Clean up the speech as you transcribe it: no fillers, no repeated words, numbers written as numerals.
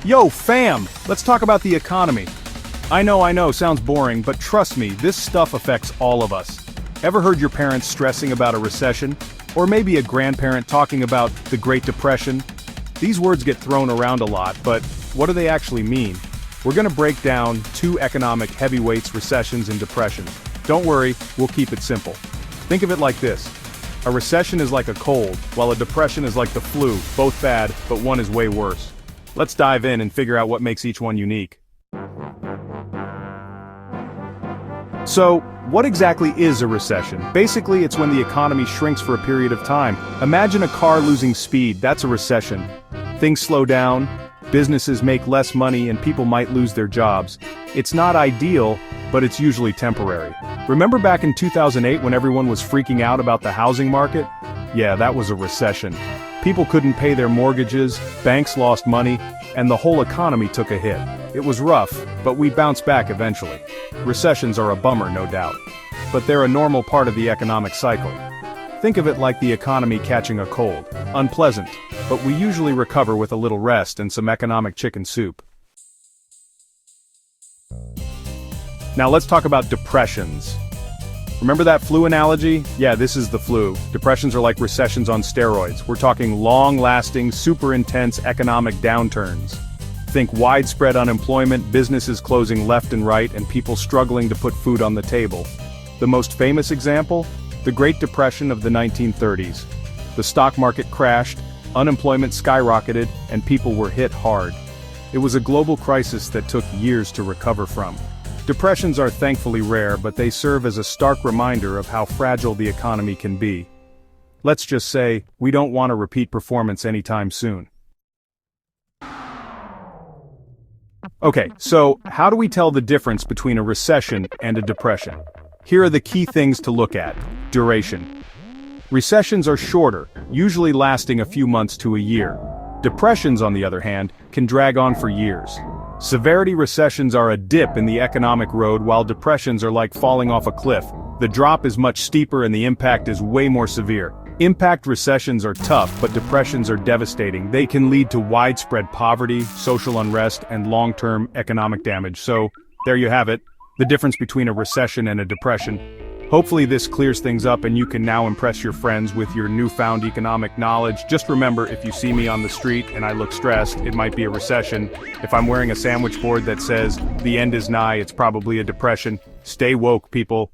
Yo, fam! Let's talk about the economy. I know, sounds boring, but trust me, this stuff affects all of us. Ever heard your parents stressing about a recession? Or maybe a grandparent talking about the Great Depression? These words get thrown around a lot, but what do they actually mean? We're gonna break down two economic heavyweights, recessions and depressions. Don't worry, we'll keep it simple. Think of it like this. A recession is like a cold, while a depression is like the flu, both bad, but one is way worse. Let's dive in and figure out what makes each one unique. So, what exactly is a recession? Basically, it's when the economy shrinks for a period of time. Imagine a car losing speed, that's a recession. Things slow down, businesses make less money, and people might lose their jobs. It's not ideal, but it's usually temporary. Remember back in 2008 when everyone was freaking out about the housing market? Yeah, that was a recession. People couldn't pay their mortgages, banks lost money, and the whole economy took a hit. It was rough, but we bounced back eventually. Recessions are a bummer, no doubt. But they're a normal part of the economic cycle. Think of it like the economy catching a cold. Unpleasant, but we usually recover with a little rest and some economic chicken soup. Now let's talk about depressions. Remember that flu analogy? Yeah, this is the flu. Depressions are like recessions on steroids. We're talking long-lasting, super intense economic downturns. Think widespread unemployment, businesses closing left and right, and people struggling to put food on the table. The most famous example? The Great Depression of the 1930s. The stock market crashed, unemployment skyrocketed, and people were hit hard. It was a global crisis that took years to recover from. Depressions are thankfully rare, but they serve as a stark reminder of how fragile the economy can be. Let's just say, we don't want a repeat performance anytime soon. Okay, so how do we tell the difference between a recession and a depression? Here are the key things to look at. Duration. Recessions are shorter, usually lasting a few months to a year. Depressions, on the other hand, can drag on for years. Severity recessions are a dip in the economic road, while depressions are like falling off a cliff. The drop is much steeper and the impact is way more severe. Impact recessions are tough, but depressions are devastating. They can lead to widespread poverty, social unrest, and long-term economic damage. So, there you have it, the difference between a recession and a depression. Hopefully this clears things up and you can now impress your friends with your newfound economic knowledge. Just remember, if you see me on the street and I look stressed, it might be a recession. If I'm wearing a sandwich board that says, "The end is nigh," it's probably a depression. Stay woke, people.